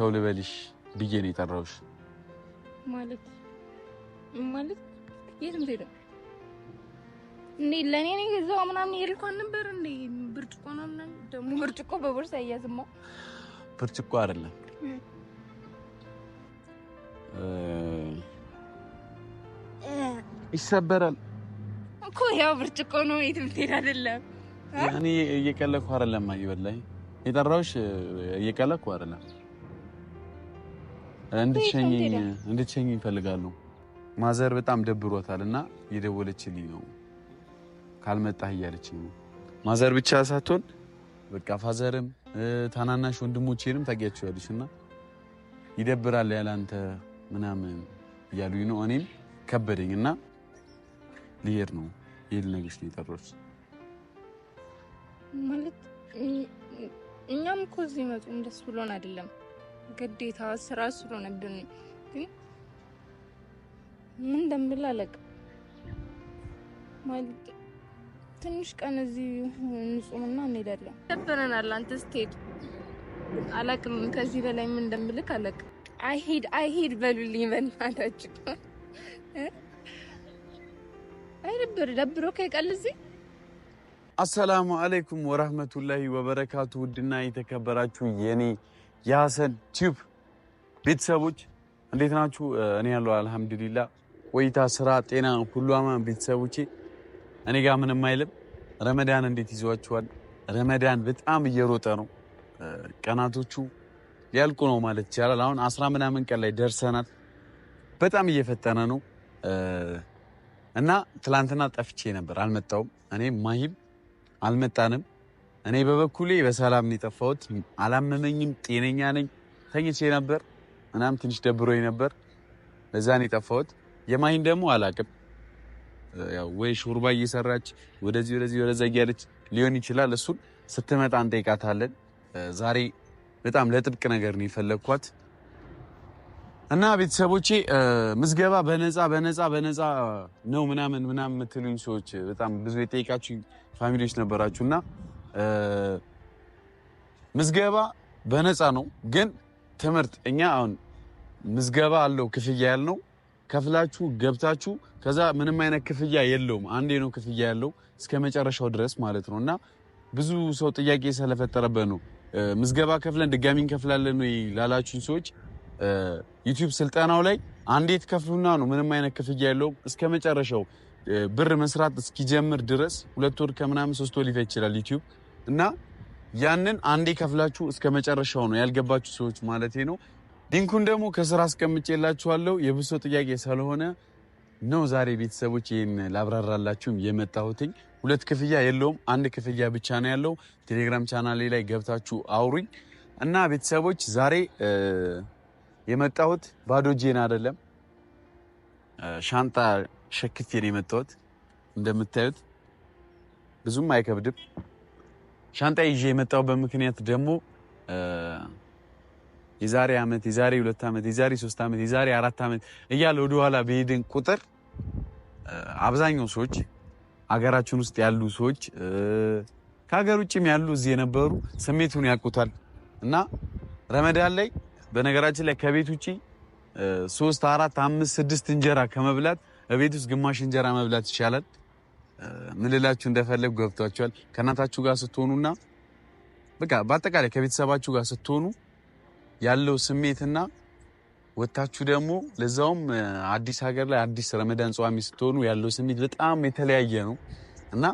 ቻው ልበልሽ ብዬ ነው የጠራሁሽ። ማለት የትም ትሄድ እንዴ? ለኔ ነው ገዛው ምናምን ይልኳን ነበር እንዴ? ብርጭቆ ነው ምናምን። ደግሞ ብርጭቆ በቦርሳ ያያዝማ። ብርጭቆ አይደለም ይሰበራል እኮ ያው ብርጭቆ ነው። የትም ትሄድ አይደለም። እኔ እየቀለኩ አይደለም። ወላሂ የጠራሁሽ እየቀለኩ አይደለም። እንድትሸኝ ይፈልጋሉ። ማዘር በጣም ደብሮታልና የደወለችልኝ ነው ካልመጣህ እያለችኝ ነው። ማዘር ብቻ ሳትሆን በቃ ፋዘርም ታናናሽ ወንድሞቼንም ታውቂያቸዋለሽና ይደብራል ያላንተ ምናምን እያሉኝ ነው። እኔም ከበደኝና ልሄድ ነው ልነግርሽ ነው የጠራሁሽ። ማለት እኛም እኮ እዚህ መጡን ደስ ብሎን አይደለም፣ ግዴታ ስራ ስለሆነብን። ግን ምን እንደምል አላውቅም። ማለት ትንሽ ቀን እዚህ እንጹምና እንሄዳለን። ደብረናል። አንተ ስትሄድ አላውቅም። ከዚህ በላይ ምን እንደምልክ አላውቅም። አይሄድ በሉልኝ በእናታችሁ። ደብሮ ከይቀል እዚህ። አሰላሙ አለይኩም ወራህመቱላሂ ወበረካቱ። ውድና የተከበራችሁ የኔ የሐሰን ቲዩብ ቤተሰቦች እንዴት ናችሁ? እኔ ያለው አልሐምዱሊላህ። ቆይታ፣ ስራ፣ ጤና ሁሉ አማን ቤተሰቦቼ። እኔ ጋር ምንም አይልም። ረመዳን እንዴት ይዟችኋል? ረመዳን በጣም እየሮጠ ነው። ቀናቶቹ ሊያልቁ ነው ማለት ይቻላል። አሁን 10 ምናምን ቀን ላይ ደርሰናል። በጣም እየፈጠነ ነው እና ትላንትና ጠፍቼ ነበር፣ አልመጣሁም። እኔም ማሂም አልመጣንም። እኔ በበኩሌ በሰላም ነው የጠፋሁት። አላመመኝም፣ ጤነኛ ነኝ። ተኝቼ ነበር ምናምን ትንሽ ደብሮኝ ነበር፣ ለዛ ነው የጠፋሁት። የማሂን ደግሞ አላቅም፣ ያው ወይ ሾርባ እየሰራች ወደዚህ ወደዛ እያለች ሊሆን ይችላል። እሱን ስትመጣ እንጠይቃታለን። ዛሬ በጣም ለጥብቅ ነገር ነው የፈለግኳት እና ቤተሰቦቼ ምዝገባ በነፃ ነው ምናምን የምትሉኝ ሰዎች በጣም ብዙ የጠይቃችሁ ፋሚሊዎች ነበራችሁና ምዝገባ በነፃ ነው፣ ግን ትምህርት እኛ አሁን ምዝገባ አለው ክፍያ ያልነው ከፍላችሁ ገብታችሁ ከዛ ምንም አይነት ክፍያ የለውም። አንዴ ነው ክፍያ ያለው እስከ መጨረሻው ድረስ ማለት ነው። እና ብዙ ሰው ጥያቄ ስለፈጠረበት ነው ምዝገባ ከፍለን ድጋሚ እንከፍላለን ነው ላላችሁኝ ሰዎች ዩቲዩብ ስልጠናው ላይ አንዴ ትከፍሉና ነው ምንም አይነት ክፍያ የለውም እስከ መጨረሻው ብር መስራት እስኪጀምር ድረስ 2 ወር ከምናምን 3 ወር ሊፈጅ ይችላል ዩቲዩብ። እና ያንን አንዴ ከፍላችሁ እስከ መጨረሻው ነው ያልገባችሁ ሰዎች ማለት ነው። ሊንኩን ደግሞ ከስራ አስቀምጬላችኋለሁ። የብሶ ጥያቄ ስለሆነ ነው ዛሬ ቤተሰቦች ይሄን ላብራራላችሁም የመጣሁትኝ። 2 ክፍያ የለውም፣ አንድ ክፍያ ብቻ ነው ያለው። ቴሌግራም ቻናሌ ላይ ገብታችሁ አውሩኝ። እና ቤተሰቦች ዛሬ የመጣሁት ባዶ እጄን አይደለም፣ ሻንጣ ሸክፌ ነው የመጣሁት። እንደምታዩት ብዙም አይከብድም። ሻንጣ ይዤ የመጣሁበት ምክንያት ደግሞ የዛሬ ዓመት፣ የዛሬ 2 ዓመት፣ የዛሬ 3 ዓመት፣ የዛሬ 4 ዓመት እያለ ወደ ኋላ በሄድን ቁጥር አብዛኛው ሰዎች አገራችን ውስጥ ያሉ ሰዎች ከሀገር ውጭም ያሉ እዚህ የነበሩ ስሜቱን ያውቁታል። እና ረመዳን ላይ በነገራችን ላይ ከቤት ውጪ 3 4 5 6 እንጀራ ከመብላት በቤት ውስጥ ግማሽ እንጀራ መብላት ይቻላል። ምን ልላችሁ እንደፈለግ ገብቷችኋል። ከእናታችሁ ጋር ስትሆኑና በቃ በአጠቃላይ ከቤተሰባችሁ ጋር ስትሆኑ ያለው ስሜትና ወታችሁ ደግሞ ለዛውም አዲስ ሀገር ላይ አዲስ ረመዳን ጿሚ ስትሆኑ ያለው ስሜት በጣም የተለያየ ነው። እና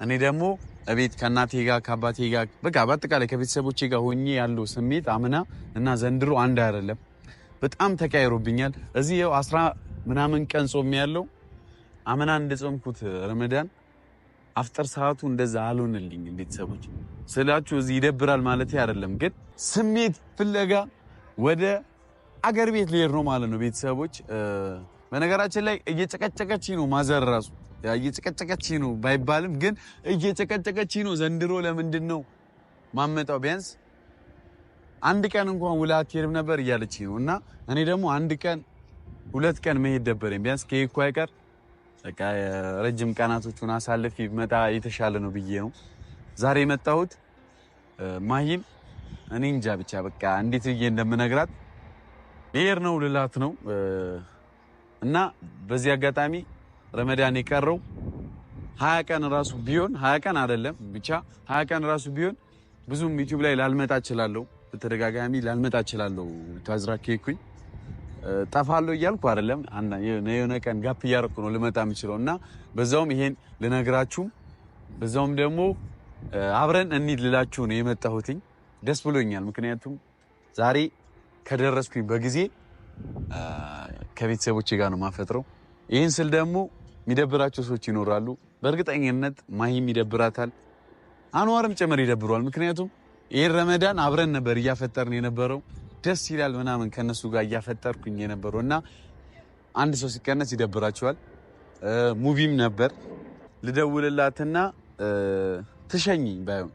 እኔ ደግሞ እቤት ከእናቴ ጋር ከአባቴ ጋር በቃ በአጠቃላይ ከቤተሰቦቼ ጋር ሆኜ ያለው ስሜት አምና እና ዘንድሮ አንድ አይደለም። በጣም ተቀያይሮብኛል። እዚህ ያው 10 ምናምን ቀን ጾም ያለው አምና እንደጾምኩት ረመዳን አፍጠር ሰዓቱ እንደዛ አልሆነልኝ። ቤተሰቦች ስላችሁ እዚህ ይደብራል ማለት አይደለም፣ ግን ስሜት ፍለጋ ወደ አገር ቤት ልሄድ ነው ማለት ነው። ቤተሰቦች በነገራችን ላይ እየጨቀጨቀች ነው ማዘር ራሱ እየጨቀጨቀች ነው ባይባልም ግን እየጨቀጨቀች ነው። ዘንድሮ ለምንድን ነው ማመጣው? ቢያንስ አንድ ቀን እንኳን ውላ አትሄድም ነበር እያለች ነው። እና እኔ ደግሞ 1 ቀን 2 ቀን መሄድ ደበረኝ። ቢያንስ ከሄድኩ አይቀር በቃ ረጅም ቀናቶቹን አሳልፊ መጣ የተሻለ ነው ብዬ ነው ዛሬ የመጣሁት። ማሂም እኔ እንጃ ብቻ በቃ እንዴት ብዬ እንደምነግራት ብሄር ነው ልላት ነው። እና በዚህ አጋጣሚ ረመዳን የቀረው 20 ቀን ራሱ ቢሆን 20 ቀን አይደለም ብቻ 20 ቀን ራሱ ቢሆን ብዙም ዩቲዩብ ላይ ላልመጣ እችላለሁ። በተደጋጋሚ ላልመጣ እችላለሁ። ታዝራ ከኩኝ ጠፋለሁ እያልኩ አይደለም። የሆነ ቀን ጋፕ እያደረኩ ነው ልመጣ የምችለው እና በዛውም ይሄን ልነግራችሁ በዛውም ደግሞ አብረን እንሂድ ልላችሁ ነው የመጣሁትኝ። ደስ ብሎኛል። ምክንያቱም ዛሬ ከደረስኩኝ በጊዜ ከቤተሰቦቼ ጋር ነው ማፈጥረው። ይህን ስል ደግሞ የሚደብራቸው ሰዎች ይኖራሉ። በእርግጠኝነት ማሂም ይደብራታል፣ አንዋርም ጭምር ይደብሯል። ምክንያቱም ይህን ረመዳን አብረን ነበር እያፈጠርን የነበረው። ደስ ይላል ምናምን ከነሱ ጋር እያፈጠርኩኝ የነበረው እና አንድ ሰው ሲቀነስ ይደብራቸዋል። ሙቪም ነበር ልደውልላትና ትሸኝኝ ባይሆን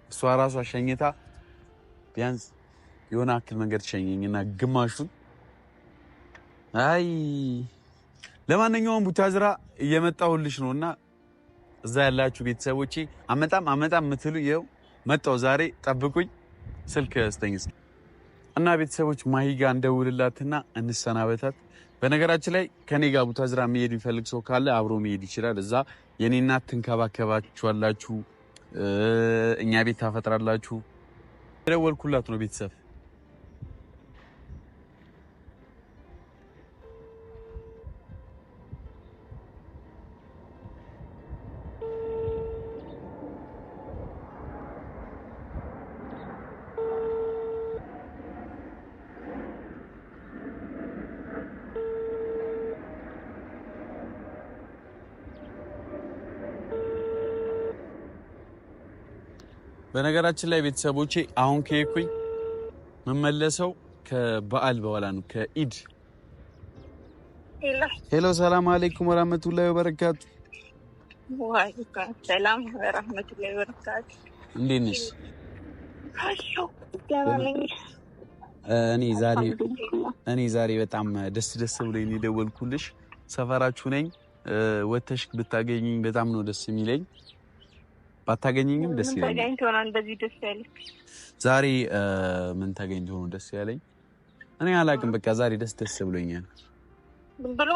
እሷ ራሷ ሸኝታ ቢያንስ የሆነ አክል መንገድ ትሸኘኝና ግማሹን አይ ለማንኛውም ቡታዝራ እየመጣሁልሽ ነውና እዛ ያላችሁ ቤተሰቦቼ አመጣም የምትሉ ይኸው መጣሁ። ዛሬ ጠብቁኝ። ስልክ ስጠኝ እና ቤተሰቦች ማሂ ጋር እንደውልላትና እንሰናበታት። በነገራችን ላይ ከኔ ጋር ቡታዝራ መሄድ የሚፈልግ ሰው ካለ አብሮ መሄድ ይችላል። እዛ የኔ እናት ትንከባከባችኋላችሁ፣ እኛ ቤት ታፈጥራላችሁ። የደወልኩላት ነው ቤተሰብ በነገራችን ላይ ቤተሰቦቼ አሁን ከሄድኩኝ መመለሰው ከበዓል በኋላ ነው፣ ከኢድ። ሄሎ ሰላም አለይኩም ወራህመቱላሂ ወበረካቱ። ወአለይኩም ሰላም ወራህመቱላሂ ወበረካቱ። እንዴት ነሽ? እኔ ዛሬ በጣም ደስ ብሎኝ የደወልኩልሽ። ሰፈራችሁ ነኝ። ወተሽ ብታገኝኝ በጣም ነው ደስ የሚለኝ። ባታገኘኝም ደስ ይላል። ተገኝቶ ነው እንደዚህ ደስ ያለኝ። ዛሬ ምን ተገኝቶ ነው ደስ ያለኝ? እኔ አላውቅም። በቃ ዛሬ ደስ ብሎኛል። ዝም ብሎ?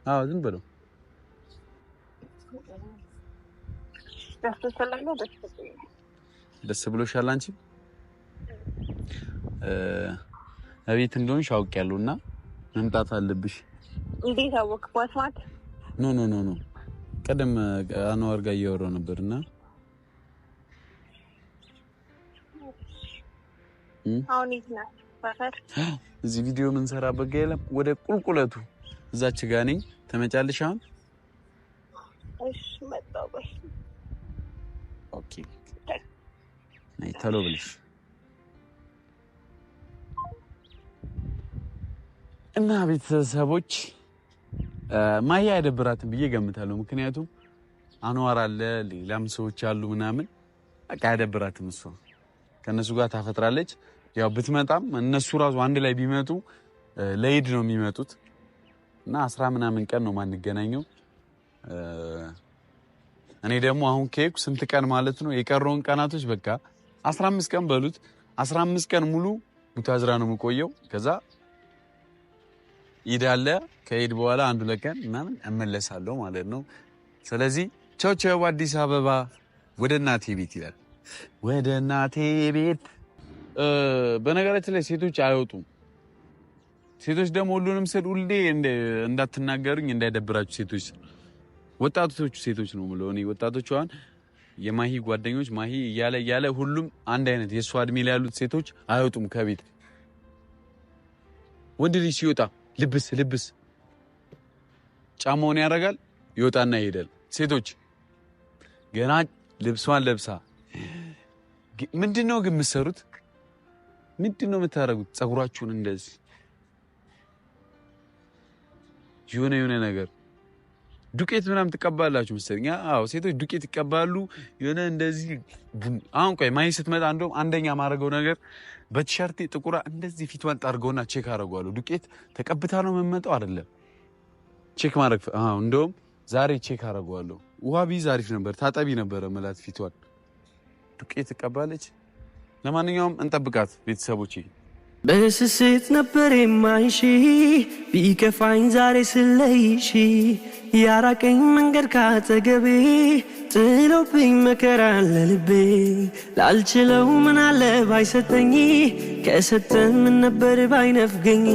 አዎ ዝም ብሎ ደስ ብሎሻል አንቺ? እቤት እንደሆንሽ አውቄያለሁና መምጣት አለብሽ። እንዴት አወቅህ? ዋስማት ኖ ቀደም አንዋር ጋር እያወራሁ ነበርና አሁን ይዝናል ፈፈር እዚህ ቪዲዮ ምን ሰራበት ጋር የለም። ወደ ቁልቁለቱ እዛች ጋር ነኝ። ተመጫለሽ አሁን? እሺ መጣሁ። በይ ኦኬ ነይ ቶሎ ብለሽ እና ቤተሰቦች ማሂ አይደብራትም ብዬ ገምታለሁ። ምክንያቱም አንዋር አለ፣ ሌላም ሰዎች አሉ ምናምን በቃ አይደብራትም። እሷ ከነሱ ጋር ታፈጥራለች። ያው ብትመጣም እነሱ ራሱ አንድ ላይ ቢመጡ ለኢድ ነው የሚመጡት እና 10 ምናምን ቀን ነው ማንገናኘው። እኔ ደግሞ አሁን ከሄድኩ ስንት ቀን ማለት ነው? የቀረውን ቀናቶች በቃ 15 ቀን በሉት። 15 ቀን ሙሉ ቡታዝራ ነው የምቆየው። ከዛ ኢድ አለ። ከኢድ በኋላ 1-2 ቀን ምናምን እመለሳለሁ ማለት ነው። ስለዚህ ቻው አዲስ አበባ ወደ እናቴ ቤት ይላል። ወደ እናቴ ቤት። በነገራችን ላይ ሴቶች አይወጡም። ሴቶች ደግሞ ሁሉንም ስል ሁሌ እንዳትናገሩኝ እንዳይደብራችሁ ሴቶች ወጣቶቹ ሴቶች ነው የምለው እኔ። ወጣቶቹ አሁን የማሂ ጓደኞች ማሂ እያለ ሁሉም አንድ አይነት የእሷ እድሜ ላይ ያሉት ሴቶች አይወጡም ከቤት። ወንድ ልጅ ሲወጣ ልብስ ጫማውን ያደርጋል ይወጣና ይሄዳል። ሴቶች ገና ልብሷን ለብሳ ምንድነው ግን የምትሰሩት? ምንድነው የምታደርጉት? ፀጉራችሁን እንደዚህ የሆነ ነገር ዱቄት ምናምን ትቀባላችሁ መሰለኝ። አዎ ሴቶች ዱቄት ይቀባሉ የሆነ እንደዚህ። አሁን ቆይ ማሂ ስትመጣ እንደውም አንደኛ ማድረገው ነገር በቲሸርቴ ጥቁራ እንደዚህ ፊቷን ጠርገውና ቼክ አደርገዋለሁ። ዱቄት ተቀብታ ነው የምመጣው አይደለም ቼክ ማድረግ። አዎ እንደውም ዛሬ ቼክ አደርገዋለሁ። ውሃ ቢይዝ አሪፍ ነበር። ታጠቢ ነበረ መላት ፊቷን። ዱቄት ትቀባለች ለማንኛውም እንጠብቃት ቤተሰቦቼ በስስት ነበር የማይሽ ቢከፋኝ ዛሬ ስለይሽ ያራቀኝ መንገድ ካጠገቤ ጥሎብኝ መከራ ለልቤ ላልችለው ምን አለ ባይሰጠኝ ከሰጠን ምን ነበር ባይነፍገኝ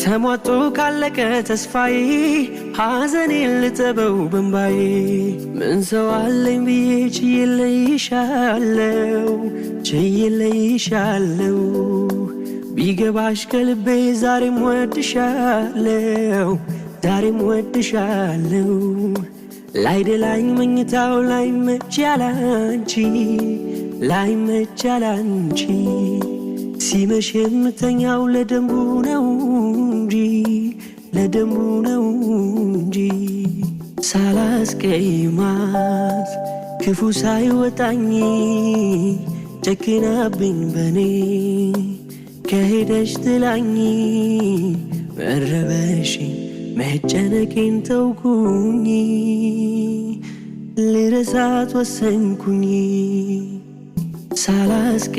ተሟጦ ካለቀ ተስፋዬ ሐዘኔን ልጠበው በንባዬ ምን ሰው አለኝ ብዬ ችዬለይሻለው ቢገባሽ ከልቤ ዛሬም ወድሻለው ላይደላኝ መኝታው ላይ መቻላንቺ ሲመሽ የምተኛው ለደንቡ ነው እንጂ ሳላስቀይማት ክፉ ሳይወጣኝ ጨክናብኝ በኔ ከሄደሽ ትላኝ መረበሽ መጨነቄን ተውኩኝ ልረሳት ወሰንኩኝ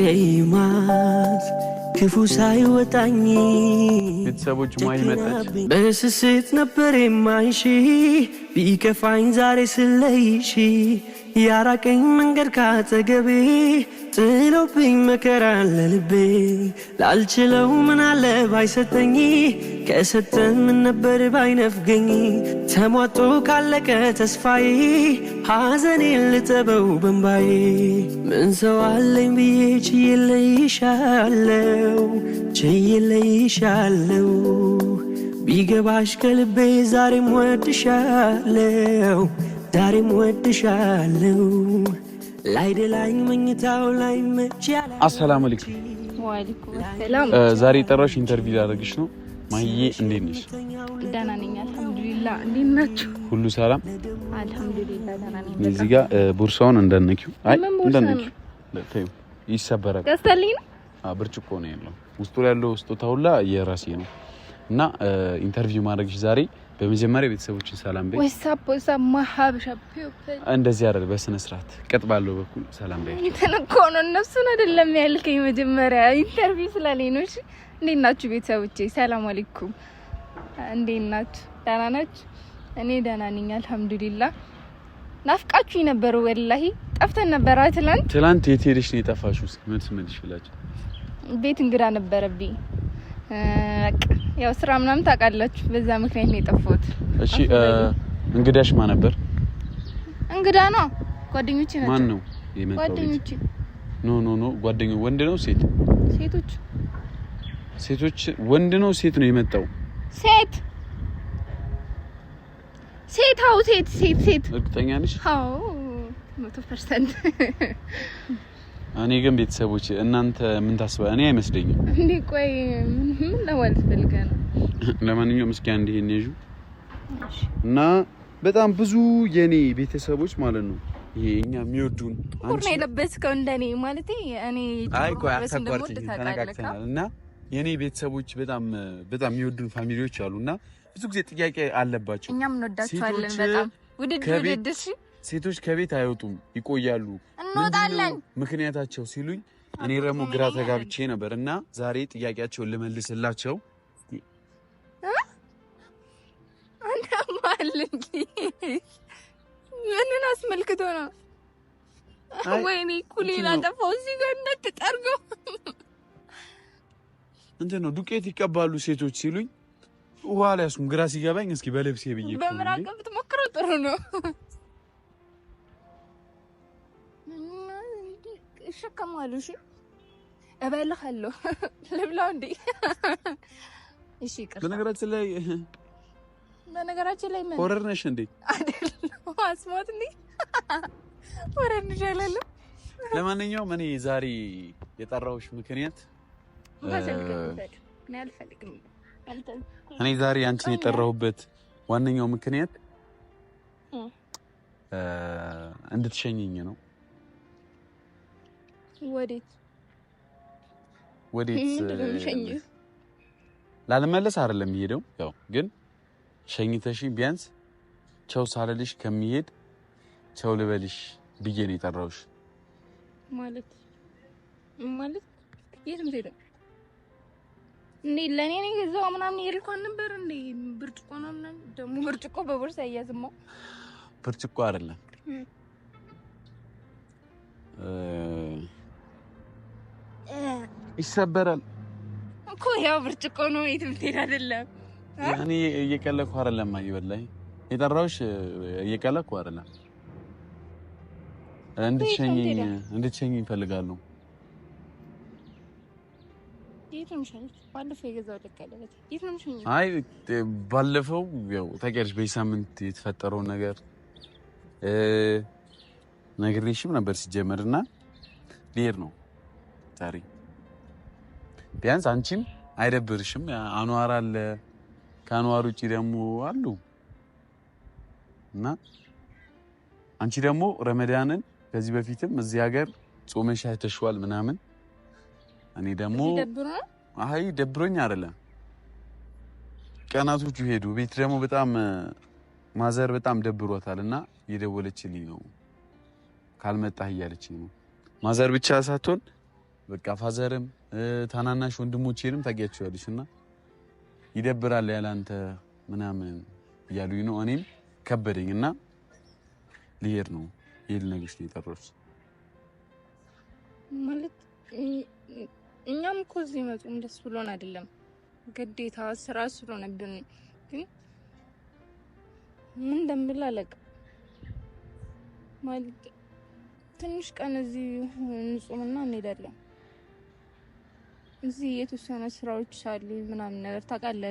ሳላስቀይማት ክፉ ሳይወጣኝ ቤተሰቦች ማይ መጣች በስስት ነበር የማይሽ ቢከፋኝ ዛሬ ስለይሽ ያራቀኝ መንገድ ካጠገቤ ጥሎብኝ መከራ ለልቤ ላልችለው ምን አለ ባይሰጠኝ ከሰጠን ምን ነበር ባይነፍገኝ ተሟጦ ካለቀ ተስፋዬ ሐዘኔን ልጠበው በንባዬ ምን ሰው አለኝ ብዬ ችዬለይሻለው ቢገባሽ ከልቤ ዛሬም ወድሻለው ላይደላኝ መኝታው ላይ መቻላ አሰላሙ አለይኩም ወአለይኩም ሰላም ዛሬ ጠራሽ ኢንተርቪው ላደርግሽ ነው ማይዬ እንዴት ነሽ ደህና ነኝ አልহামዱሊላህ እንዴት ናችሁ ሁሉ ሰላም አልহামዱሊላህ ደህና ነኝ እዚህ ጋር ቦርሳውን እንደነኪው እንደነኪው ለተዩ ይሰበራል ገዝተልኝ ብርጭቆ ነው ያለው ውስጡ ያለው ስጦታ ሁላ የራሴ ነው እና ኢንተርቪው ማድረግሽ ዛሬ በመጀመሪያ ቤተሰቦችን ሰላም በይ ወይሳብ ማሐብሻፒው እንደዚህ አይደል በስነ ስርዓት ቀጥ ባለው በኩል ሰላም በይ ተነኮነ እነሱን አይደለም ያልከኝ መጀመሪያ ኢንተርቪው ስላለኝ ነው እሺ እንዴት ናችሁ ቤተሰቦቼ ሰላም አለይኩም እንዴት ናችሁ ደህና ናችሁ እኔ ደህና ነኝ አልহামዱሊላህ ናፍቃችሁኝ ነበር ወላሂ ጠፍተን ነበር ትላንት የት ሄደሽ ነው የጠፋሽው እስኪ ምን ትመልሽላችሁ ቤት እንግዳ ነበረብኝ ያው ስራ ምናምን ታውቃላችሁ በዛ ምክንያት ነው የጠፋሁት እሺ እንግዳሽ ማን ነበር እንግዳ ነው ጓደኞቼ ናቸው ማን ነው የመጣው ጓደኞቼ ኖ ጓደኛው ወንድ ነው ሴቶች ወንድ ነው ሴት ነው የመጣው ሴት እርግጠኛ ነሽ አዎ 100% እኔ ግን ቤተሰቦች እናንተ ምን ታስባ እኔ አይመስለኝም እንዴ ቆይ ምን ለማለት ፈልገህ ነው ለማንኛውም እስኪ አንዴ ሄኔጁ እና በጣም ብዙ የኔ ቤተሰቦች ማለት ነው ይሄ እኛ የሚወዱን አንቺ ነው የለበስከው እንደኔ ማለት እኔ አይ ቆይ አታቋርጪኝ ተነጋግተናል እና የኔ ቤተሰቦች በጣም የሚወዱን ፋሚሊዎች አሉና ብዙ ጊዜ ጥያቄ አለባቸው እኛም እንወዳቸዋለን በጣም ውድድር ሴቶች ከቤት አይወጡም ይቆያሉ እንወጣለን ምክንያታቸው ሲሉኝ እኔ ደግሞ ግራ ተጋብቼ ነበርና ዛሬ ጥያቄያቸውን ልመልስላቸው አንተ ማልንጂ ምንን አስመልክቶ ነው ወይኔ ኩሊና ጠፋው እዚህ ጋር እንደተጠርገው እንዴ ነው ዱቄት ይቀባሉ ሴቶች ሲሉኝ ውሃ ላይ አስኩም ግራ ሲገባኝ እስኪ በልብሴ ብዬ በመራቀብ ብትሞክረው ጥሩ ነው እሸከማለሁ እሺ እበልሃለሁ ልብላው እንዴ እሺ ይቅር በነገራችን ላይ ሆረር ነሽ እንዴ አይደለም አስማት እንዴ ሆረር ነሽ አይደለም ለማንኛውም እኔ ዛሬ የጠራሁሽ ምክንያት እኔ ዛሬ አንቺን የጠራሁበት ዋነኛው ምክንያት እንድትሸኘኝ ነው ወዴት ላለመለስ አይደለም የሚሄደው ያው ግን ሸኝተሽኝ ቢያንስ ቻው ሳልልሽ ከሚሄድ ቻው ልበልሽ ብዬ ነው የጠራሁሽ ማለት የትም ትሄድ እንዴ? ለኔ ነው የገዛው ምናምን ይልኳን ነበር እንዴ? ብርጭቆ ነው ምናምን ደግሞ ብርጭቆ በቦርሳ ያያዝማ ብርጭቆ አይደለም ይሰበራል እኮ ያው ብርጭቆ ነው የትም ትሄድ አይደለም። እኔ እየቀለድኩ አይደለም አይበላይ የጠራሁሽ እየቀለድኩ አይደለም። እንድትሸኝ እፈልጋለሁ። አይ ባለፈው ያው ታውቂያለሽ በሳምንት የተፈጠረውን ነገር ነግሬሽም ነበር ሲጀመርና ልሄድ ነው ዛሬ። ቢያንስ አንቺም አይደብርሽም? አንዋር አለ ከአንዋር ውጪ ደግሞ አሉ እና አንቺ ደግሞ ረመዳንን ከዚህ በፊትም እዚህ ሀገር ጾመሽ አይተሽዋል ምናምን። እኔ ደግሞ አይ ደብሮኝ አይደለም ቀናቶቹ ሄዱ። ቤት ደግሞ በጣም ማዘር በጣም ደብሮታልና እየደወለችልኝ ነው ካልመጣህ እያለችኝ ነው። ማዘር ብቻ ሳትሆን በቃ ፋዘርም ታናናሽ ወንድሞቼንም ታውቂያቸዋለሽና ይደብራል ያላንተ ምናምን እያሉኝ ነው። እኔም ከበደኝና ልሄድ ነው ልነግርሽ ነው የጠራሁት። ማለት እኛም እኮ እዚህ መጡም ደስ ብሎን አይደለም ግዴታ ስራ ስለሆነብን፣ ግን ምን እንደምል አላውቅም። ማለት ትንሽ ቀን እዚህ እንጾምና እንሄዳለን። እዚህ የተወሰነ ስራዎች አሉ ምናምን ነገር ታውቃለህ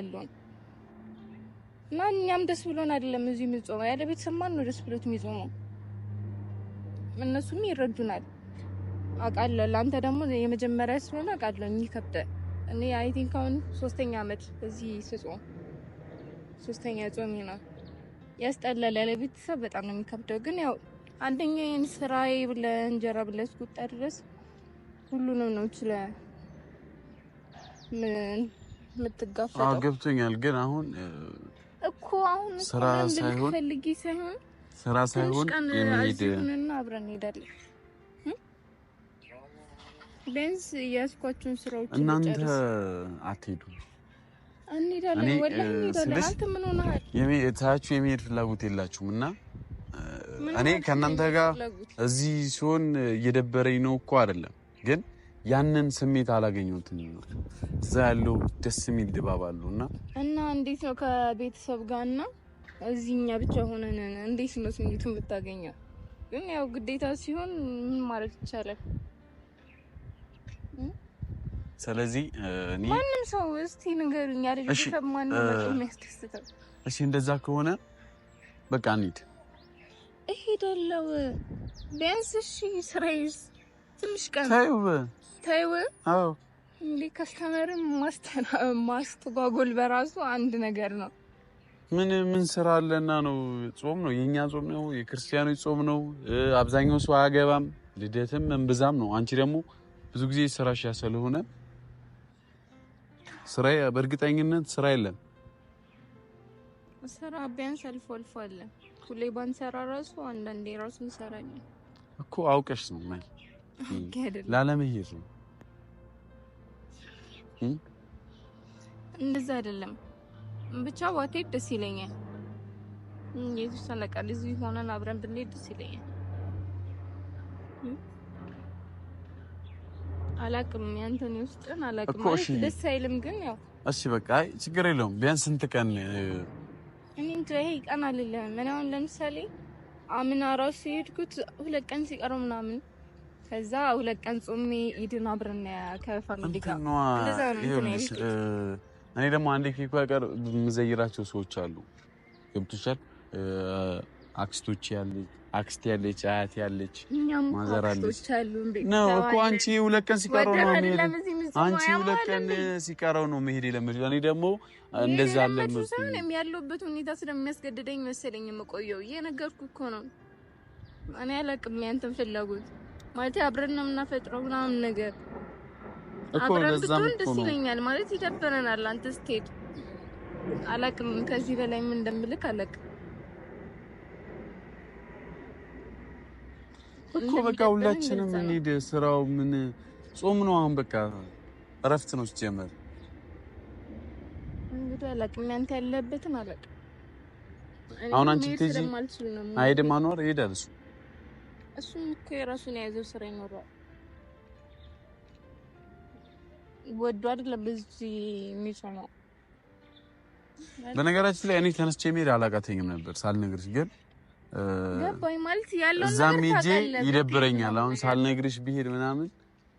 እና እኛም ደስ ብሎን አይደለም እዚህ የምንጾመው። ያለ ቤተሰብ ማን ነው ደስ ብሎት የሚጾመው? እነሱም ይረዱናል አውቃለሁ። ለአንተ ደግሞ የመጀመሪያ ስለሆነ አውቃለሁ የሚከብደህ። እኔ አይ ቲንክ አሁን 3ኛ አመት እዚህ ስጾም 3ኛ ጾሜ ነው። ያስጠላል። ያለ ቤተሰብ በጣም ነው የሚከብደው። ግን ያው አንደኛዬን ስራዬ ብለህ እንጀራ ብለህ እስክወጣ ድረስ ሁሉንም ነው የምትጋፈጠው። ገብቶኛል። ግን አሁን እኮ አሁን ስራ ሳይሆን የሚሄድና አብረን እንሄዳለን። ቢያንስ ያስኳቸውን ስራዎች እናንተ አትሄዱ እንሄዳለን። ወላሂ እንሄዳለን። አንተ ምን ሆነሃል? ታያችሁ የሚሄድ ፍላጎት የላችሁም እና እኔ ከእናንተ ጋር እዚህ ሲሆን እየደበረኝ ነው እኮ አይደለም፣ ግን ያንን ስሜት አላገኘሁትም። እዛ ያለው ደስ የሚል ድባብ አለውና እና እንዴት ነው ከቤተሰብ ጋርና እዚህኛ ብቻ ሆነን እንዴት ነው ስሜቱን ብታገኘው? ግን ያው ግዴታ ሲሆን ምን ማለት ይቻላል? ስለዚህ እኔ ማንም ሰው እስቲ ንገሩኝ አይደል? ሰማን ነው የሚያስደስተው። እሺ እንደዛ ከሆነ በቃ እንሂድ። እሄዳለሁ ቢያንስ። እሺ ስራዬስ ትንሽ ቀን ታይው። አዎ እንዴ ከስተመርም ማስተጓጎል በራሱ አንድ ነገር ነው። ምን ስራ አለና ነው? ጾም ነው፣ የኛ ጾም ነው፣ የክርስቲያኖች ጾም ነው። አብዛኛው ሰው አያገባም፣ ልደትም እንብዛም ነው። አንቺ ደግሞ ብዙ ጊዜ ስራሽ ያ ስለሆነ ስራ በእርግጠኝነት ስራ የለም። ስራ ቢያንስ አልፎ አልፎ አለ። ሁሌ ባንሰራ ራሱ አንዳንዴ ራሱ እንሰራለን እኮ። አውቀሽ ነው ማይ ላለመሄድ ነው። እንደዛ አይደለም ብቻ ዋቴት ደስ ይለኛል። ኢየሱስ ሰለቃል እዚህ ሆነን አብረን ብንሄድ ደስ ይለኛል። አላቅም ያንተን ውስጥን አላቅም ማለት ደስ አይልም። ግን ያው እሺ በቃ ችግር የለውም። ቢያንስ ስንት ቀን እኔ እንትን ቀን አይደለም። ምን አሁን ለምሳሌ አምና ራሱ የሄድኩት 2 ቀን ሲቀረው ምናምን፣ ከዛ 2 ቀን ጾሜ ኢድን አብረን ከፋሚሊ ጋር እንደዛ ነው። እኔ ደግሞ አንዴ ኬክ ጋር የምዘይራቸው ሰዎች አሉ። ገብቶሻል? አክስቶች ያለች አክስቴ ያለች አያቴ ያለች ማዘር አለች ነው እኮ። አንቺ 2 ቀን ሲቀረው ነው መሄድ። አንቺ 2 ቀን ሲቀረው ነው መሄድ ለምድ። እኔ ደግሞ እንደዛ አለ መስሎኝ ያለበት ሁኔታ ስለሚያስገድደኝ መሰለኝ የምቆየው። እየነገርኩ እኮ ነው። እኔ አላቅም ያንተን ፍላጎት ማለት አብረን ነው የምናፈጥረው ምናምን ነገር እኮ። ለዛም እኮ ደስ ይለኛል ማለት ይደበረናል። አንተ ስትሄድ አላቅም ከዚህ በላይ ምን እንደምልክ አላቅም እኮ። በቃ ሁላችንም እንሂድ። ስራው ምን ጾም ነው አሁን። በቃ እረፍት ነው ሲጀመር። እንግዲህ አላውቅም አንተ ያለበትን አላውቅም። አሁን አንቺ ትይጂ አይደም አንዋር ይሄዳል እሱም እኮ የራሱን የያዘው ስራ ይኖራል። ወዶ አይደለም በዚህ የሚሰማው። በነገራችን ላይ እኔ ተነስቼ መሄድ አላቃተኝም ነበር ሳልነግርሽ፣ ግን ገባኝ ማለት ያለው ነገር እዛም ሄጄ ይደብረኛል። አሁን ሳልነግርሽ ብሄድ ምናምን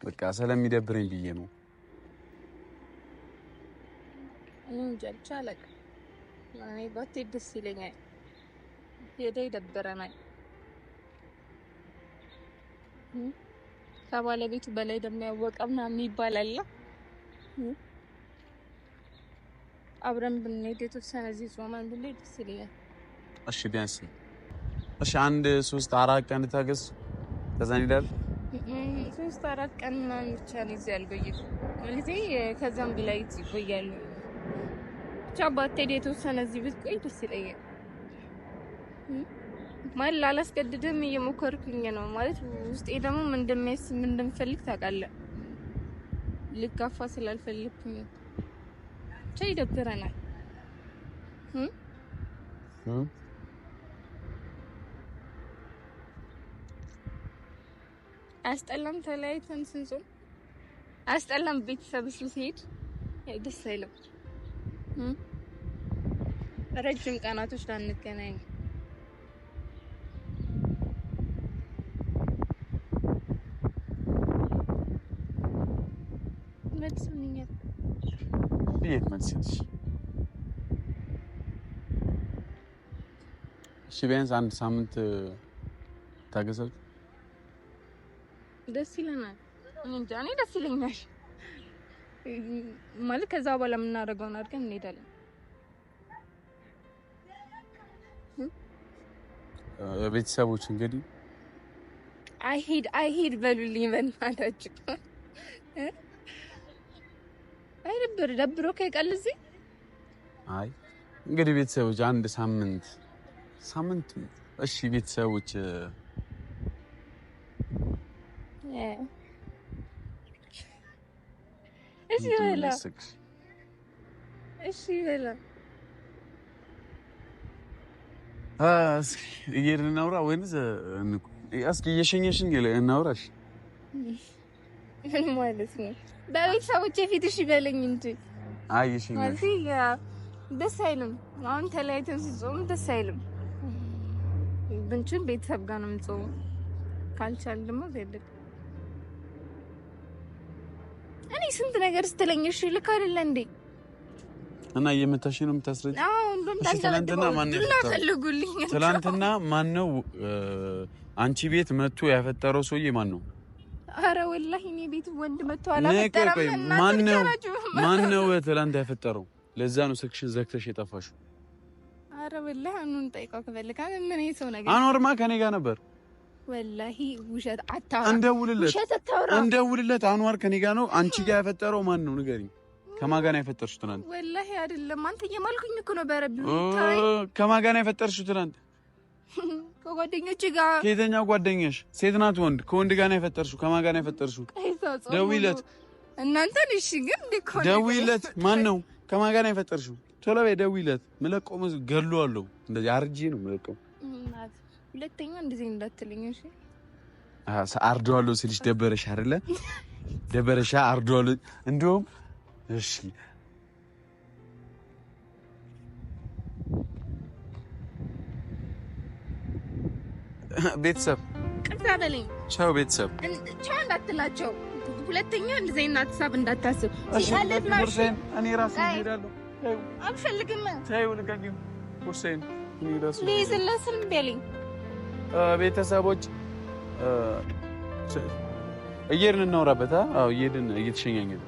በቃ ስለሚደብረኝ ብዬ ነው። እንጃ ብቻ አላውቅም። እኔ ባትሄድ ደስ ይለኛል። ሄደህ ይደብረናል። ከባለቤቱ በላይ ደግሞ ያወቀ ምናምን ይባላል። አብረን ብንሄድ የተወሰነ እዚህ ጾመን ብንሄድ ደስ ይለኛል። እሺ ቢያንስ እሺ 1-3-4 ቀን ታገስ፣ ከዛ እንሄዳለን። 3-4 ቀን ምናምን ብቻ ነው እዚህ ያልቆየሁት ማለት ከዛም በላይ ይቆያሉ። ብቻ ባትሄድ የተወሰነ እዚህ ብትቆይ ደስ ይለኛል። ማለት አላስገድድም እየሞከርኩኝ ነው ማለት ውስጤ ደግሞ ምን እንደምፈልግ ታውቃለህ። ልጋፋ ስላልፈልኩኝ ብቻ ይደብረናል። አስጠላም ተለያይተን ስንጾም አስጠላም። ቤተሰብ ሲሄድ ደስ አይልም። ረጅም ቀናቶች ላንገናኝ መልስልኛል። የት መልስልሽ? እሺ ቢያንስ 1 ሳምንት ታገሰው ደስ ይለናል። እንጃ እኔ ደስ ይለኛል ማለት ከዛ በኋላ የምናደርገውን አድርገን እንሄዳለን። ቤተሰቦች እንግዲህ አይሄድ በሉልኝ በእናታችሁ። አይደብር ደብሮ ከቀልዚ አይ እንግዲህ ቤተሰቦች 1 ሳምንት እሺ ቤተሰቦች እሺ በላ እየሄድን እናውራ ወይንስ እስኪ እየሸኘሽኝ እናውራሽ? ምን ማለት ነው? በቤተሰቦቼ ፊት እሺ በለኝ እንጂ። አይ እየሸኘሽ ማለት ደስ አይልም። አሁን ተለያይተን ሲጾም ደስ አይልም። ብንችል ቤተሰብ ጋር ነው የምንጾመው። ካልቻልን ደግሞ ዘይልክ እኔ ስንት ነገር ስትለኝ እሺ ልክ አይደለ እንዴ? እና እየመታሽ ነው የምታስረጅ? አዎ እንደም ታንተና ትናንትና ማን ነው አንቺ ቤት መጥቶ ያፈጠረው ሰውዬ ማን ነው? አረ ወላሂ እኔ ቤት ወንድ መጥቶ አላፈጠረም። ማን ነው ትናንት ያፈጠረው? ለዛ ነው ስልክሽን ዘግተሽ የጠፋሽው። አረ ወላሂ አኑን ጠይቀው ከፈልካ ምን ይሰው ነገር አኖርማ ከኔ ጋር ነበር። ወላሂ ውሸት አታውራ። እንደውልለት አንዋር ከኔ ጋር ነው። አንቺ ጋር ያፈጠረው ማን ነው ንገሪኝ። ከማን ጋር ነው ያፈጠርሽው ትናንት? ወላሂ አይደለም አንተ የማልኩኝ እኮ ነው በረብ። ከማን ጋር ነው ያፈጠርሽው ትናንት? ከጓደኞቼ ጋር። ከየትኛው ጓደኛሽ? ሴት ናት ወንድ? ከወንድ ጋር ነው ያፈጠርሽው? ከማን ጋር ነው ያፈጠርሽው? ደውይለት እናንተን። እሺ ግን ዲኮ ደውይለት። ማን ነው? ከማን ጋር ነው ያፈጠርሽው? ቶሎ በይ ደውይለት። ምለቀው ገለዋለሁ። እንደዚህ አርጂ ነው ምለቀው። ሁለተኛ እንደዚህ እንዳትልኝ እሺ። አርደዋለሁ ስልሽ ደበረሽ አይደለ? ደበረሻ አርደዋለሁ እንደውም እሺ ቤተሰብ ቅርታ በለኝ። ቻው ቤተሰብ። ቻው እንዳትላቸው። ሁለተኛ እንደዚህ እናትሳብ እንዳታስብ። ሲያለት ነው እሺ። እኔ ራሴ እሄዳለሁ። አልፈልግም። ታዩ ልቀቂው። ሁሴን እኔ ራሴ ሊዝለስልም በለኝ። ቤተሰቦች እየሄድን እናውራበት። አዎ እየሄድን እየተሸኛኘን